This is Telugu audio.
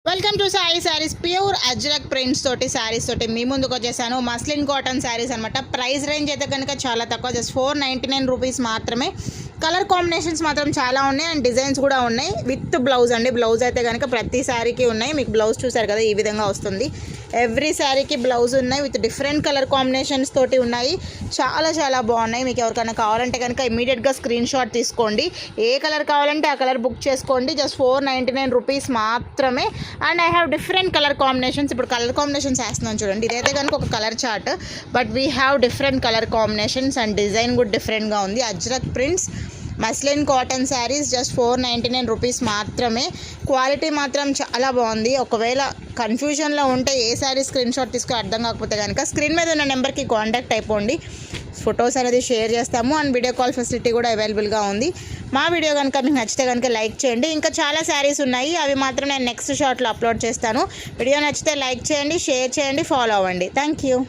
Welcome to Sai Sarees. Pure Ajrak prints తోటి సారీస్ తోటి మీ ముందుకు వచ్చేసాను. మస్లిన్ కాటన్ సారీస్ అనమాట. ప్రైస్ రేంజ్ అయితే కనుక చాలా తక్కువ, జస్ట్ 499 రూపీస్ మాత్రమే. కలర్ కాంబినేషన్స్ మాత్రం చాలా ఉన్నాయి అండ్ డిజైన్స్ కూడా ఉన్నాయి. విత్ బ్లౌజ్ అండి. బ్లౌజ్ అయితే కనుక ప్రతి శారీకి ఉన్నాయి. మీకు బ్లౌజ్ చూసారు కదా, ఈ విధంగా వస్తుంది. ఎవ్రీ శారీకి బ్లౌజ్ ఉన్నాయి విత్ డిఫరెంట్ కలర్ కాంబినేషన్స్ తోటి ఉన్నాయి. చాలా చాలా బాగున్నాయి. మీకు ఎవరికైనా కావాలంటే కనుక ఇమీడియట్గా స్క్రీన్ షాట్ తీసుకోండి. ఏ కలర్ కావాలంటే ఆ కలర్ బుక్ చేసుకోండి. జస్ట్ 499 రూపీస్ మాత్రమే. And I have different colour combinations. ఇప్పుడు కలర్ కాంబినేషన్స్ వేస్తున్నాను చూడండి. ఇదైతే కనుక ఒక colour chart, but we have different colour combinations and design కూడా డిఫరెంట్గా ఉంది. Ajrak prints muslin cotton sarees just 499 rupees మాత్రమే. క్వాలిటీ మాత్రం చాలా బాగుంది. ఒకవేళ కన్ఫ్యూజన్లో ఉంటే ఏ శారీ స్క్రీన్ షాట్ తీసుకుని అర్థం కాకపోతే కనుక స్క్రీన్ మీద ఉన్న నెంబర్కి కాంటాక్ట్ అయిపోండి. ఫొటోస్ అనేది షేర్ చేస్తాము అండ్ వీడియో కాల్ ఫెసిలిటీ కూడా అవైలబుల్గా ఉంది. మా వీడియో కనుక మీకు నచ్చితే కనుక లైక్ చేయండి. ఇంకా చాలా శారీస్ ఉన్నాయి, అవి మాత్రం నేను నెక్స్ట్ షాట్లో అప్లోడ్ చేస్తాను. వీడియో నచ్చితే లైక్ చేయండి, షేర్ చేయండి, ఫాలో అవ్వండి. Thank you.